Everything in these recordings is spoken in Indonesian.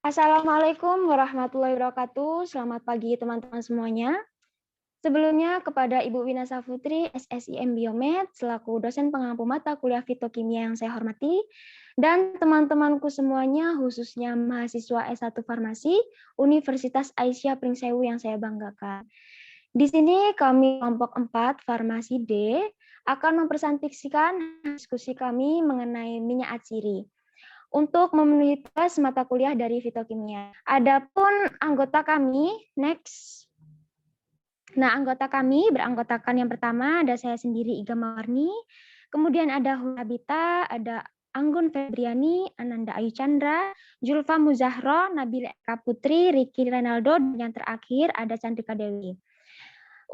Assalamualaikum warahmatullahi wabarakatuh. Selamat pagi teman-teman semuanya. Sebelumnya kepada Ibu Winasa Putri, SSIM Biomed, selaku dosen pengampu mata kuliah fitokimia yang saya hormati, dan teman-temanku semuanya, khususnya mahasiswa S1 Farmasi, Universitas Aisyah Pringsewu yang saya banggakan. Di sini kami kelompok 4 Farmasi D akan mempresentasikan diskusi kami mengenai minyak atsiri untuk memenuhi tugas mata kuliah dari fitokimia. Adapun anggota kami, next. Nah, anggota kami beranggotakan yang pertama ada saya sendiri Iga Mawarni, kemudian ada Hulabita, ada Anggun Febriani, Ananda Ayu Chandra, Julfa Muzahro, Nabila Eka Putri, Ricky Renaldo, dan yang terakhir ada Chandrika Dewi.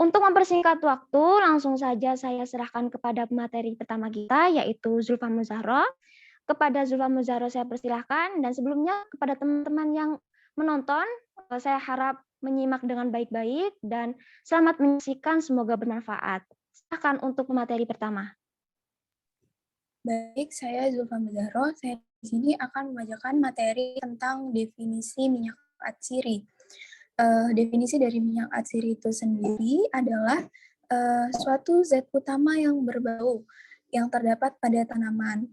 Untuk mempersingkat waktu, langsung saja saya serahkan kepada pemateri pertama kita, yaitu Zulfa Muzahro. Kepada Zulfa Muzahro saya persilahkan, dan sebelumnya kepada teman-teman yang menonton, saya harap menyimak dengan baik-baik dan selamat menyaksikan, semoga bermanfaat. Silakan untuk pemateri pertama. Baik, saya Zulfa Muzahro. Saya di sini akan membacakan materi tentang definisi minyak atsiri. Definisi dari minyak atsiri itu sendiri adalah suatu zat utama yang berbau yang terdapat pada tanaman.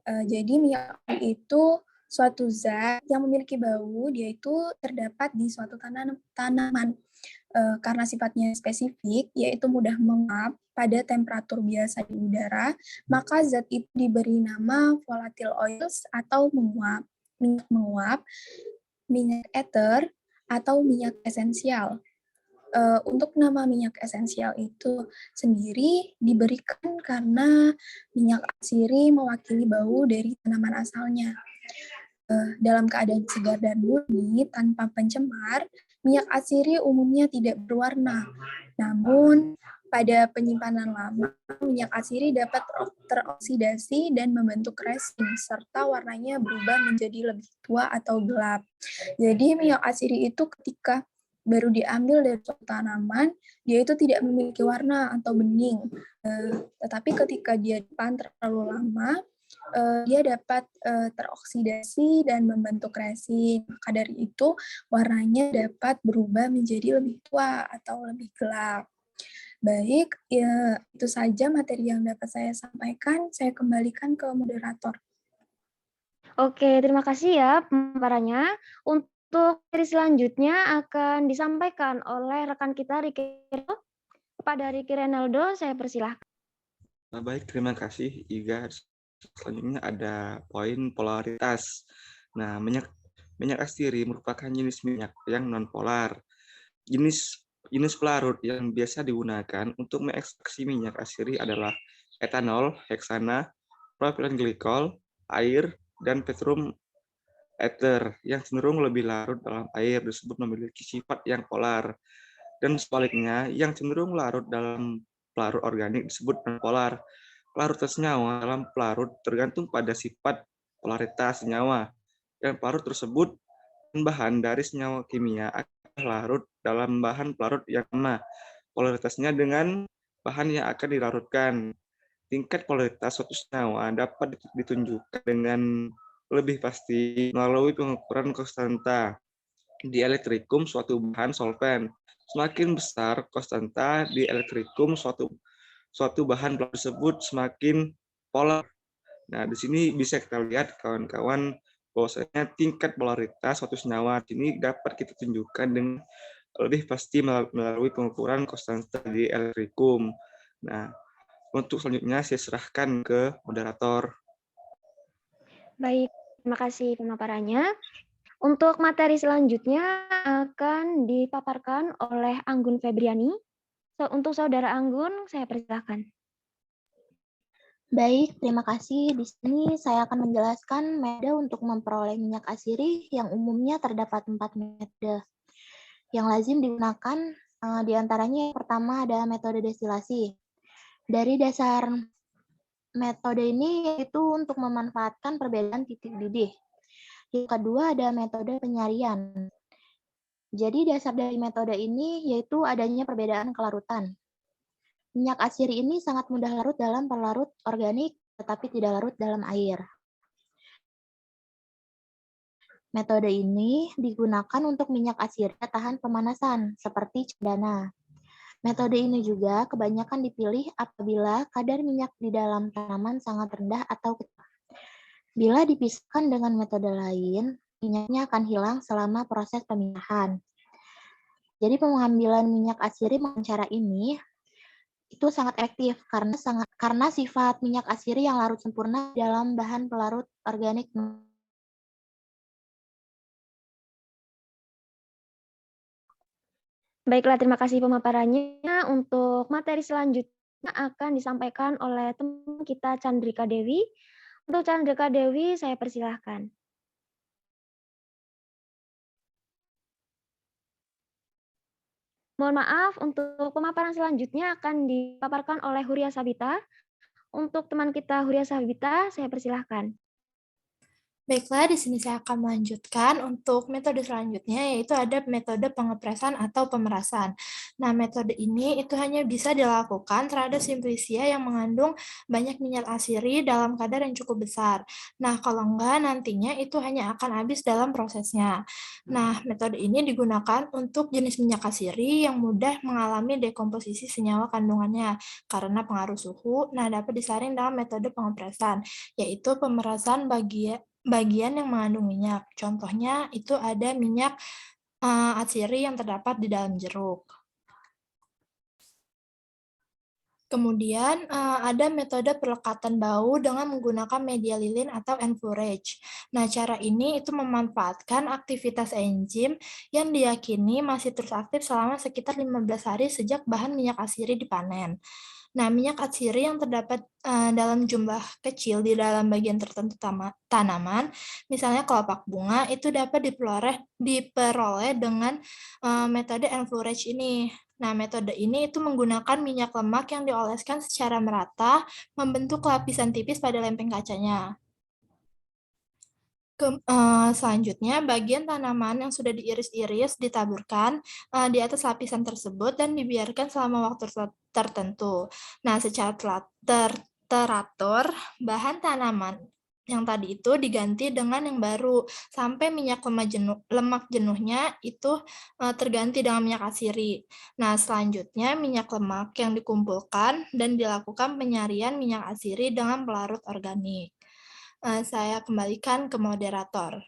Jadi minyak atsiri itu suatu zat yang memiliki bau, dia itu terdapat di suatu tanaman. Karena sifatnya spesifik, yaitu mudah menguap pada temperatur biasa di udara, maka zat itu diberi nama volatile oils atau menguap, minyak menguap, minyak ether, atau minyak esensial. Untuk nama minyak esensial itu sendiri diberikan karena minyak atsiri mewakili bau dari tanaman asalnya. Dalam keadaan segar dan murni tanpa pencemar, minyak atsiri umumnya tidak berwarna. Namun, pada penyimpanan lama, minyak atsiri dapat teroksidasi dan membentuk resin, serta warnanya berubah menjadi lebih tua atau gelap. Jadi, minyak atsiri itu ketika baru diambil dari suatu tanaman, dia itu tidak memiliki warna atau bening. Tetapi ketika dia disimpan terlalu lama, dia dapat teroksidasi dan membentuk resin. Maka dari itu, warnanya dapat berubah menjadi lebih tua atau lebih gelap. Baik, ya, itu saja materi yang dapat saya sampaikan. Saya kembalikan ke moderator. Oke, terima kasih ya pemaparannya. Untuk materi selanjutnya akan disampaikan oleh rekan kita Ricky Renaldo. Kepada Ricky Renaldo, saya persilahkan. Baik, terima kasih Iga. Selanjutnya ada poin polaritas. Nah, minyak atsiri merupakan jenis minyak yang nonpolar. Jenis pelarut yang biasa digunakan untuk mengekstraksi minyak atsiri adalah etanol, heksana, propilen glikol, air, dan petroleum ether yang cenderung lebih larut dalam air disebut memiliki sifat yang polar. Dan sebaliknya, yang cenderung larut dalam pelarut organik disebut nonpolar. Polaritas senyawa dalam pelarut tergantung pada sifat polaritas senyawa. Dan pelarut tersebut bahan dari senyawa kimia akan larut dalam bahan pelarut yang sama polaritasnya dengan bahan yang akan dilarutkan. Tingkat polaritas suatu senyawa dapat ditunjukkan dengan lebih pasti melalui pengukuran konstanta di elektrikum suatu bahan solvent. Semakin besar konstanta di elektrikum suatu bahan tersebut semakin polar. Nah, di sini bisa kita lihat kawan-kawan bahwasanya tingkat polaritas suatu senyawa ini dapat kita tunjukkan dengan lebih pasti melalui pengukuran konstanta di elektrikum. Nah, untuk selanjutnya saya serahkan ke moderator. Baik, terima kasih pemaparannya. Untuk materi selanjutnya akan dipaparkan oleh Anggun Febriani. Untuk saudara Anggun, saya persilahkan. Baik, terima kasih. Di sini saya akan menjelaskan metode untuk memperoleh minyak atsiri yang umumnya terdapat 4 metode. Yang lazim digunakan di antaranya yang pertama ada metode destilasi. Dari dasar metode ini yaitu untuk memanfaatkan perbedaan titik didih. Yang kedua ada metode penyaringan. Jadi dasar dari metode ini yaitu adanya perbedaan kelarutan. Minyak atsiri ini sangat mudah larut dalam pelarut organik, tetapi tidak larut dalam air. Metode ini digunakan untuk minyak atsiri tahan pemanasan, seperti cendana. Metode ini juga kebanyakan dipilih apabila kadar minyak di dalam tanaman sangat rendah atau kecil. Bila dipisahkan dengan metode lain, minyaknya akan hilang selama proses pemindahan. Jadi pengambilan minyak atsiri dengan cara ini itu sangat efektif karena sifat minyak atsiri yang larut sempurna dalam bahan pelarut organik. Baiklah, terima kasih pemaparannya. Untuk materi selanjutnya akan disampaikan oleh teman kita Chandrika Dewi. Untuk Chandrika Dewi, saya persilahkan. Mohon maaf, untuk pemaparan selanjutnya akan dipaparkan oleh Huria Sabita. Untuk teman kita Huria Sabita, saya persilahkan. Baiklah, di sini saya akan melanjutkan untuk metode selanjutnya, yaitu ada metode pengepresan atau pemerasan. Nah, metode ini itu hanya bisa dilakukan terhadap simplisia yang mengandung banyak minyak atsiri dalam kadar yang cukup besar. Nah, kalau enggak, nantinya itu hanya akan habis dalam prosesnya. Nah, metode ini digunakan untuk jenis minyak atsiri yang mudah mengalami dekomposisi senyawa kandungannya karena pengaruh suhu. Nah, dapat disaring dalam metode pengepresan, yaitu pemerasan bagian yang mengandung minyak. Contohnya itu ada minyak atsiri yang terdapat di dalam jeruk. Kemudian ada metode pelekatan bau dengan menggunakan media lilin atau encourage. Nah, cara ini itu memanfaatkan aktivitas enzim yang diyakini masih terus aktif selama sekitar 15 hari sejak bahan minyak atsiri dipanen. Nah, minyak atsiri yang terdapat dalam jumlah kecil di dalam bagian tertentu tanaman, misalnya kelopak bunga, itu dapat diperoleh dengan metode encourage ini. Nah, metode ini itu menggunakan minyak lemak yang dioleskan secara merata, membentuk lapisan tipis pada lempeng kacanya. Selanjutnya, bagian tanaman yang sudah diiris-iris ditaburkan di atas lapisan tersebut dan dibiarkan selama waktu tertentu. Nah, secara teratur, bahan tanaman yang tadi itu diganti dengan yang baru sampai minyak lemak jenuhnya itu terganti dengan minyak atsiri. Nah, selanjutnya minyak lemak yang dikumpulkan dan dilakukan penyarian minyak atsiri dengan pelarut organik. Saya kembalikan ke moderator.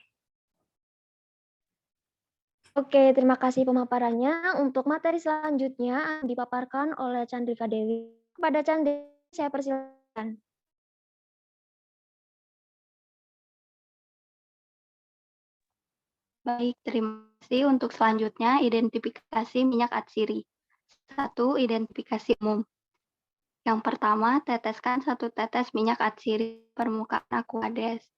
Oke, terima kasih pemaparannya. Untuk materi selanjutnya dipaparkan oleh Chandrika Dewi. Kepada Chandrika, saya persilakan. Baik, terima kasih. Untuk selanjutnya, identifikasi minyak atsiri. 1. Identifikasi umum. Yang pertama, teteskan 1 tetes minyak atsiri di permukaan Aquades.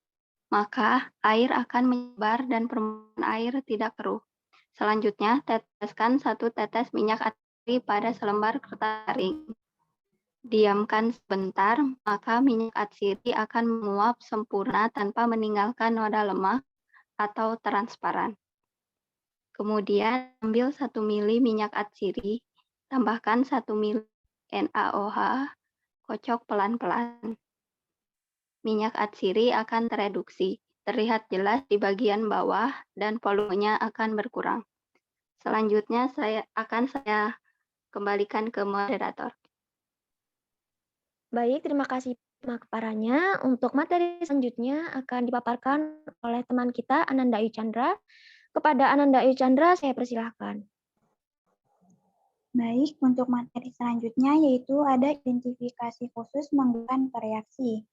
Maka, air akan menyebar dan permukaan air tidak keruh. Selanjutnya, teteskan 1 tetes minyak atsiri pada selembar kertas garing. Diamkan sebentar, maka minyak atsiri akan menguap sempurna tanpa meninggalkan noda lemah atau transparan. Kemudian, ambil 1 mili minyak atsiri, tambahkan 1 mili NaOH, kocok pelan-pelan. Minyak atsiri akan tereduksi, terlihat jelas di bagian bawah dan volumenya akan berkurang. Selanjutnya saya kembalikan ke moderator. Baik, terima kasih pemaparannya. Untuk materi selanjutnya akan dipaparkan oleh teman kita Ananda Ayu Chandra. Kepada Ananda Ayu Chandra, saya persilahkan. Baik, untuk materi selanjutnya yaitu ada identifikasi khusus menggunakan reaksi.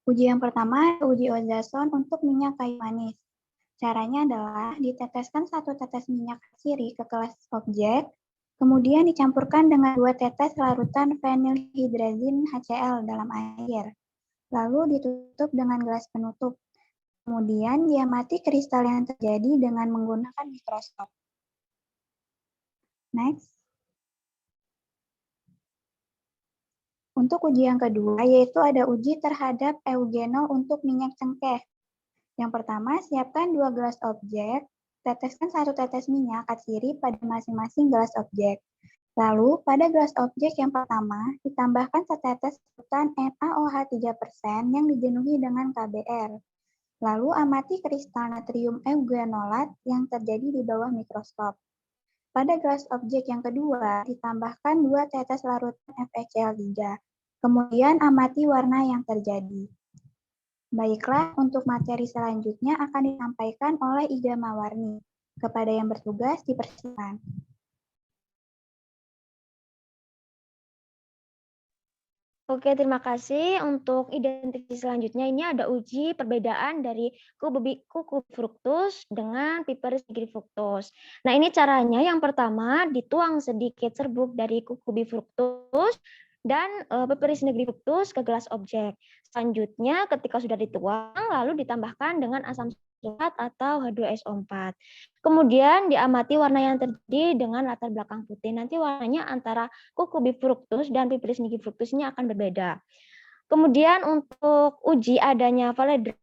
Uji yang pertama, uji Ozason untuk minyak kayu manis. Caranya adalah diteteskan 1 tetes minyak atsiri ke kelas objek, kemudian dicampurkan dengan 2 tetes larutan fenilhidrazin HCl dalam air. Lalu ditutup dengan gelas penutup. Kemudian diamati kristal yang terjadi dengan menggunakan mikroskop. Next. Untuk uji yang kedua, yaitu ada uji terhadap eugenol untuk minyak cengkeh. Yang pertama, siapkan 2 gelas objek, teteskan 1 tetes minyak atsiri pada masing-masing gelas objek. Lalu, pada gelas objek yang pertama, ditambahkan setetes larutan NaOH 3% yang dijenuhi dengan KBr. Lalu amati kristal natrium eugenolat yang terjadi di bawah mikroskop. Pada gelas objek yang kedua, ditambahkan 2 tetes larutan FeCl3. Kemudian amati warna yang terjadi. Baiklah, untuk materi selanjutnya akan disampaikan oleh Iga Mawarni. Kepada yang bertugas, dipersilakan. Oke, terima kasih. Untuk identifikasi selanjutnya, ini ada uji perbedaan dari kuku fruktus dengan piperis nigrifructus. Nah, ini caranya yang pertama dituang sedikit serbuk dari kuku bifruktus dan piperis nigrifructus ke gelas objek. Selanjutnya, ketika sudah dituang, lalu ditambahkan dengan asam sulfat atau H2SO4. Kemudian diamati warna yang terjadi dengan latar belakang putih. Nanti warnanya antara kuku bifruktus dan piperis nigrifructus ini akan berbeda. Kemudian untuk uji adanya valedren,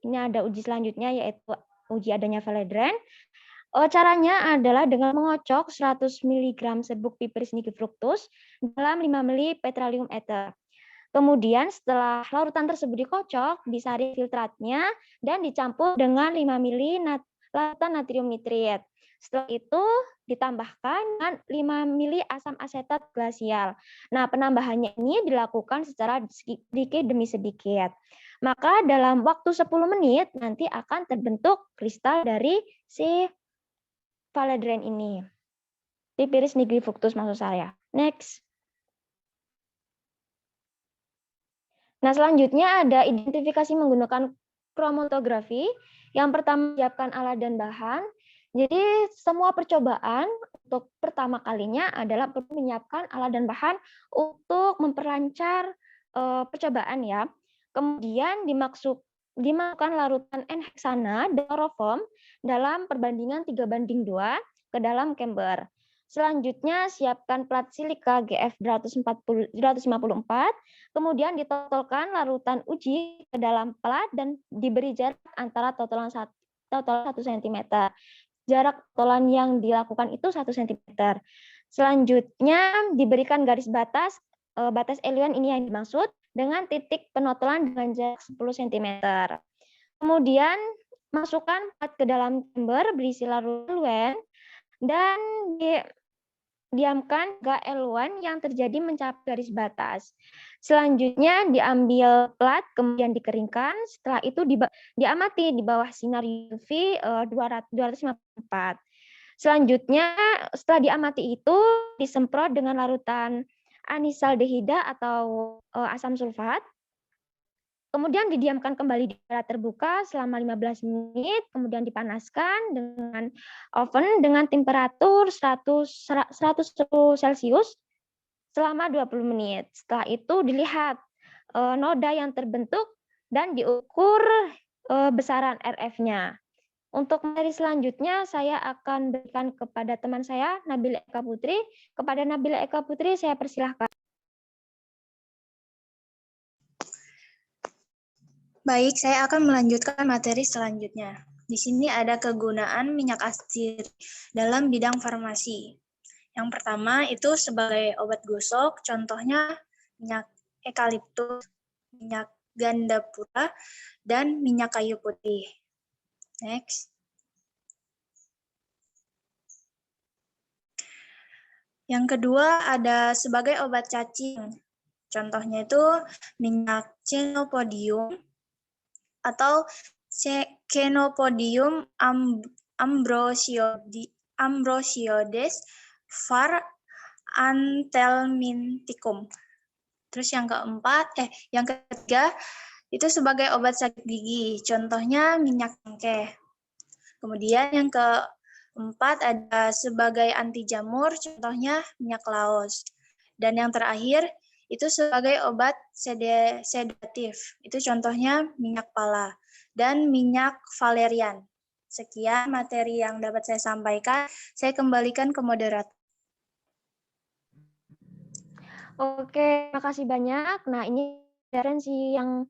ini ada uji selanjutnya yaitu uji adanya valedren. Caranya adalah dengan mengocok 100 mg serbuk piperis nigrifructus dalam 5 ml petroleum ether. Kemudian setelah larutan tersebut dikocok, disaring filtratnya dan dicampur dengan 5 ml larutan natrium nitrit. Setelah itu ditambahkan dengan 5 ml asam asetat glasial. Nah, penambahannya ini dilakukan secara sedikit demi sedikit. Maka dalam waktu 10 menit nanti akan terbentuk kristal dari si valedren ini. Piperis nigrifructus maksud saya. Next. Nah, selanjutnya ada identifikasi menggunakan kromatografi. Yang pertama, siapkan alat dan bahan. Jadi, semua percobaan untuk pertama kalinya adalah perlu menyiapkan alat dan bahan untuk memperlancar percobaan ya. Kemudian dimasukkan larutan N-heksana dan kloroform dalam perbandingan 3:2 ke dalam chamber. Selanjutnya, siapkan plat silika GF 254, kemudian ditotolkan larutan uji ke dalam plat dan diberi jarak antara totalan 1 cm. Jarak totalan yang dilakukan itu 1 cm. Selanjutnya, diberikan garis batas eluan ini yang dimaksud dengan titik penotolan dengan jarak 10 cm. Kemudian, masukkan plat ke dalam chamber berisi larutan eluan dan diamkan L1 yang terjadi mencapai garis batas. Selanjutnya diambil plat, kemudian dikeringkan. Setelah itu diamati di bawah sinar UV 254. Selanjutnya, setelah diamati itu disemprot dengan larutan anisaldehida atau asam sulfat. Kemudian didiamkan kembali di udara terbuka selama 15 menit, kemudian dipanaskan dengan oven dengan temperatur 100 Celcius selama 20 menit. Setelah itu dilihat noda yang terbentuk dan diukur besaran RF-nya. Untuk materi selanjutnya saya akan berikan kepada teman saya, Nabila Eka Putri. Kepada Nabila Eka Putri saya persilahkan. Baik, saya akan melanjutkan materi selanjutnya. Di sini ada kegunaan minyak atsiri dalam bidang farmasi. Yang pertama itu sebagai obat gosok, contohnya minyak eukaliptus, minyak gandapura, dan minyak kayu putih. Next. Yang kedua ada sebagai obat cacing. Contohnya itu minyak Chenopodium atau Chenopodium ambrosiodis var. Anthelminticum. Terus yang ketiga itu sebagai obat sakit gigi. Contohnya minyak cengkeh. Kemudian yang keempat ada sebagai anti jamur. Contohnya minyak laos. Dan yang terakhir itu sebagai obat sedatif. Itu contohnya minyak pala dan minyak valerian. Sekian materi yang dapat saya sampaikan. Saya kembalikan ke moderator. Oke, terima kasih banyak. Nah, ini referensi yang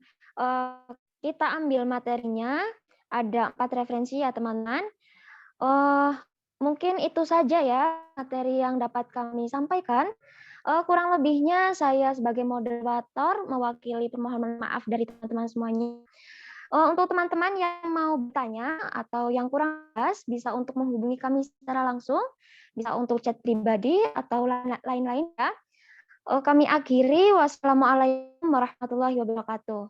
kita ambil materinya. Ada 4 referensi ya, teman-teman. Mungkin itu saja ya materi yang dapat kami sampaikan. Kurang lebihnya saya sebagai moderator mewakili permohonan maaf dari teman-teman semuanya. Untuk teman-teman yang mau bertanya atau yang kurang jelas, bisa untuk menghubungi kami secara langsung, bisa untuk chat pribadi atau lain-lain ya. Kami akhiri, wassalamualaikum warahmatullahi wabarakatuh.